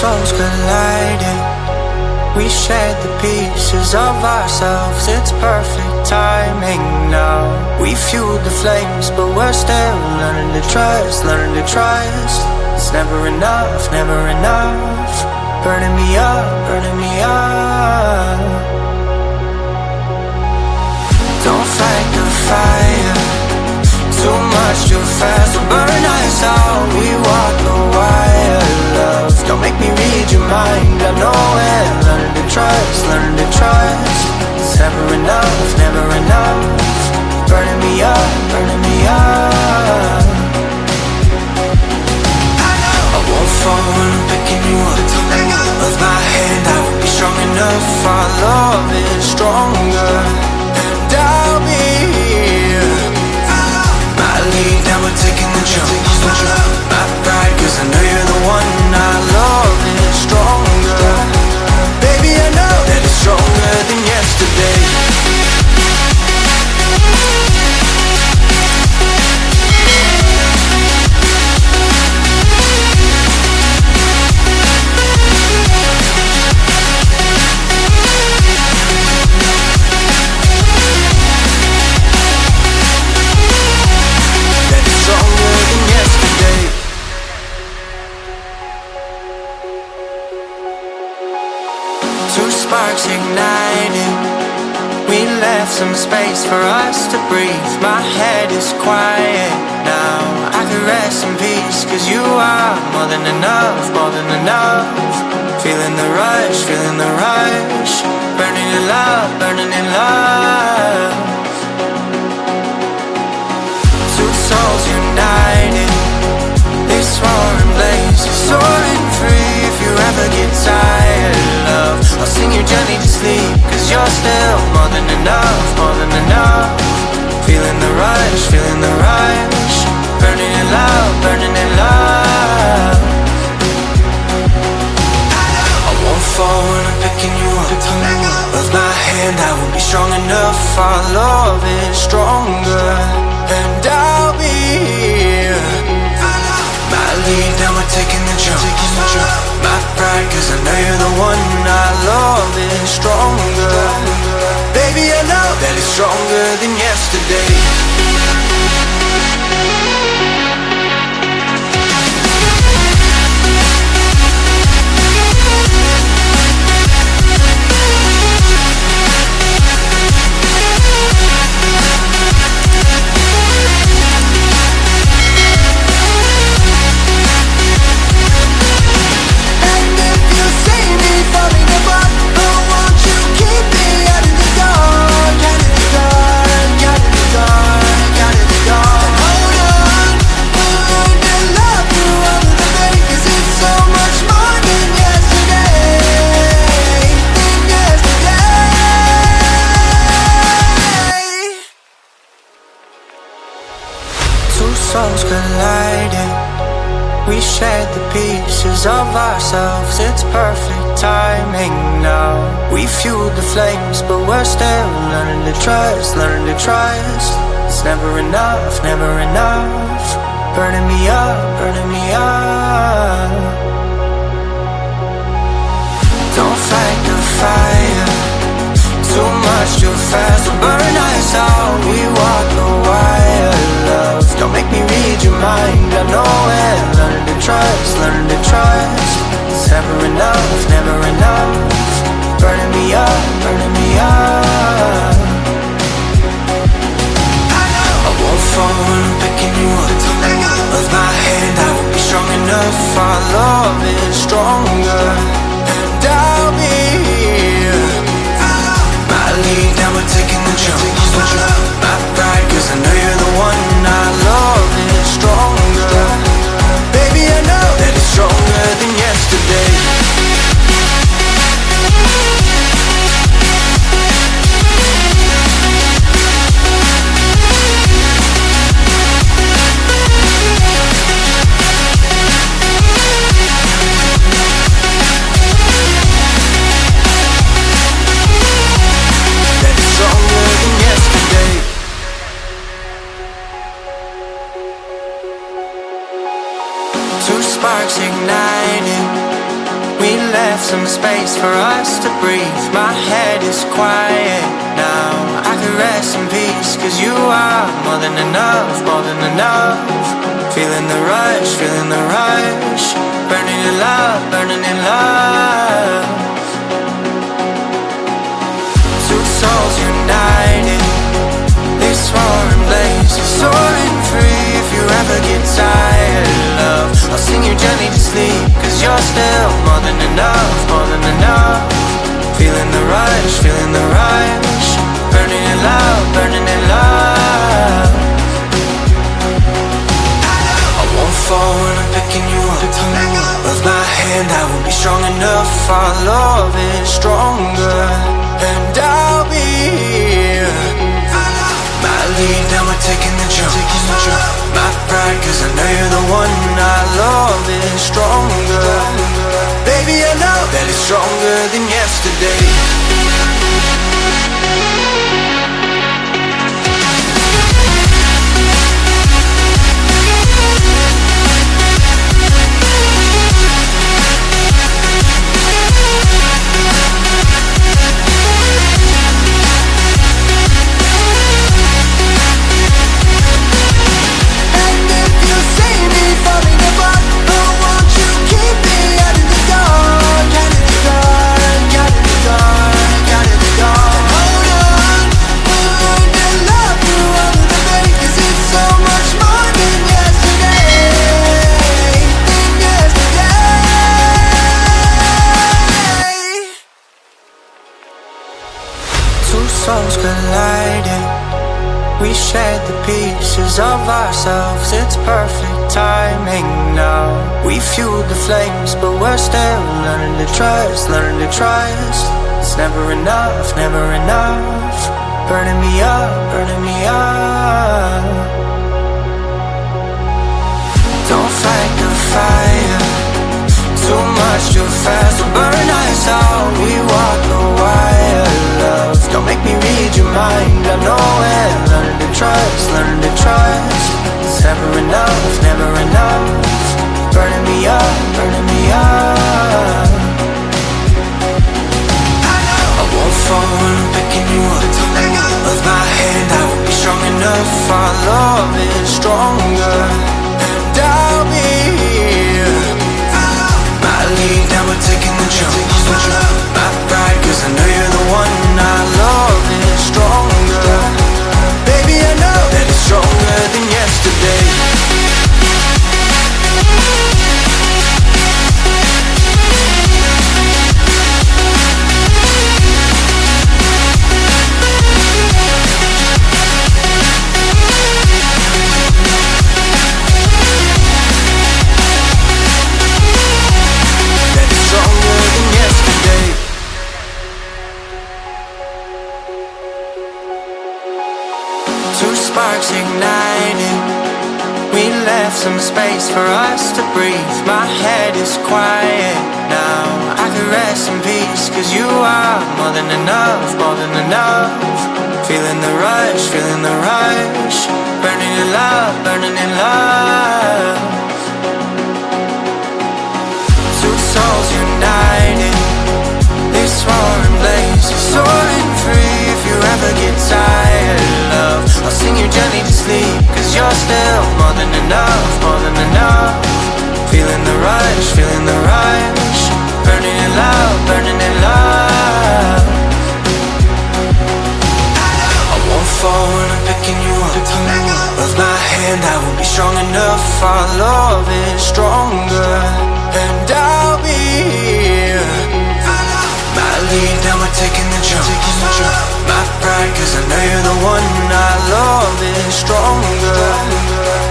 souls colliding. We shared the pieces of ourselves. It's perfect timing now. We fueled the flames, but we're still learning to trust, learning to trust. It's never enough, never enough. Burning me up, burning me up. Don't fight the fire, too much too fast will burn us out. We walk the wire, love. Don't make me read your mind, I know it. Learning to trust, learning to trust. It's never enough, never enough. Burning me up, burning me up. I won't fall when I'm picking you up. With my hand I won't be strong enough. Our love is stronger, and I'll be here. My lead, now we're taking the jump. My pride, cause I know you're the one. Our love is stronger. Baby, I know that it's stronger than yesterday. Sparks ignited. We left some space for us to breathe. My head is quiet now. I can rest in peace, cause you are more than enough, more than enough. Feeling the rush, feeling the rush. Burning in love, burning in love. Two souls united. This roaring blaze is soaring free. If you ever get tired, love, I'll sing your journey to sleep, cause you're still more than enough, more than enough. Feeling the rush, feeling the rush. Burning in love, burning in love. I won't fall when I'm picking you up. With my hand I won't be strong enough. Our love is stronger, and I'll be here. My lead, now we're taking the jump. My pride, cause I know you're the one. Our love is stronger. Baby, I know that it's stronger than yesterday. Souls colliding. We shared the pieces of ourselves. It's perfect timing now. We fueled the flames, but we're still learning to trust, learning to trust. It's never enough, never enough. Burning me up, burning me up. Don't fight the fire, too much too fast will burn us out. We walk the wire, love. Don't make me read your mind, I know it. Learning to trust, learning to trust. It's never enough, never enough. Burning me up, burning me up. I won't fall when I'm picking you up. With my hand I won't be strong enough. Our love is stronger, and I'll be here. My lead, now we're taking the jump. My pride, cause I know you're the one. Our love is stronger. Baby, I know that it's stronger than yesterday. Sparks igniting. left some space for us to breathe. My head is quiet now, I can rest in peace, cause you are more than enough, more than enough. Feeling the rush, feeling the rush. Burning in love, burning in love. Two souls united, this roaring blaze is soaring free. If you ever get tired, love, I'll sing you gently to sleep, cause you're still more than enough, more than enough. Feeling the rush, feeling the rush. Burning in love, burning in love. I won't fall when I'm picking you up. Of my hand I won't be strong enough. Our love is stronger, and I'll be here. My lead, now we're taking the jump. My pride, cause I know you're the one. Our love is stronger. Baby, I know that it's stronger than yesterday. Souls colliding, we shared the pieces of ourselves. It's perfect timing now. We fueled the flames, but we're still learning to trust, learning to trust. It's never enough, never enough. Burning me up, burning me up. Don't fight the fire, too much too fast will burn us out. We walk the wire, love. Don't make me read your mind, I know it. Learning to trust, learning to trust. It's never enough, never enough. Burning me up, burning me up. I won't fall when I'm picking you up. Of my hand I won't be strong enough. Our love is stronger, and I'll be here. My lead, now we're taking the jump. My pride, cause I know you're the one. Our love is stronger. Baby, I know that it's stronger than yesterday. Sparks igniting, we left some space for us to breathe. My head is quiet now, I can rest in peace, cause you are more than enough, more than enough. Feeling the rush, feeling the rush. Burning in love, burning in love. Two souls united, this roaring blaze is soaring free. If you ever get tired, love, I'll sing you gently to sleep, cause you're still more than enough, more than enough. Feeling the rush, feeling the rush. Burning in love, burning in love. I won't fall when I'm picking you up. Of my hand I won't be strong enough. Our love is stronger, and I'll be here. My lead, now we're taking the jump. My pride, cause I know you're the one. Our love is stronger.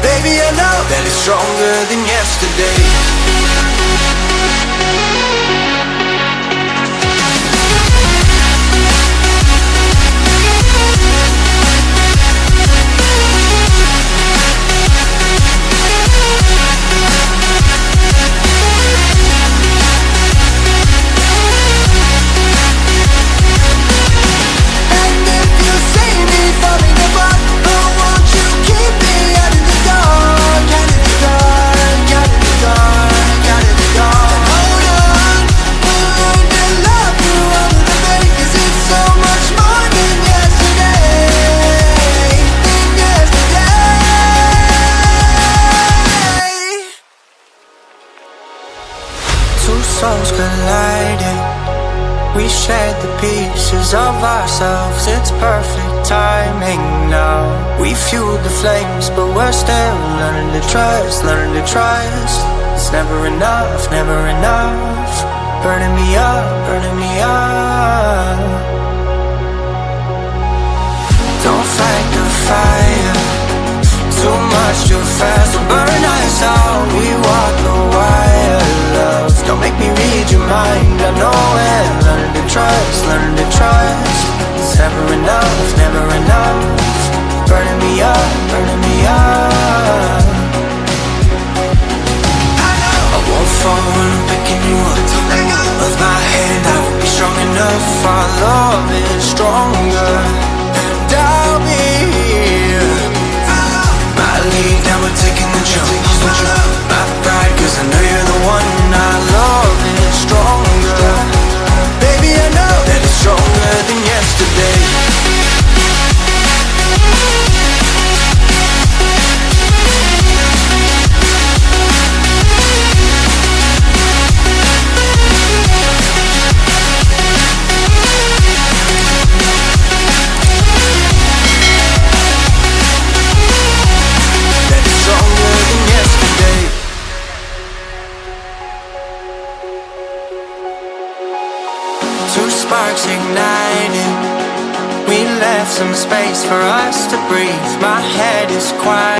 Baby, I know that it's stronger than yesterday. Keep me out of the dark, out of the dark, out of the dark. souls colliding. We shared the pieces of ourselves. It's perfect timing now. We fueled the flames, but we're still learning to trust, learning to trust. It's never enough, never enough. Burning me up, burning me up. Don't fight the fire, too much too fast will burn us out. We walk the wire, love. Don't make me read your mind, I know it. Learning to trust, learning to trust. It's never enough, never enough. Burning me up, burning me up. I won't fall when I'm picking you up. Of my hand, I won't be strong enough. Our love is stronger, and I'll be here. My lead, now we're taking the jump. My pride, cause I know you're the one. Our love is stronger. Baby, I know that it's stronger than yesterday. Two sparks igniting. We left some space for us to breathe. My head is quiet.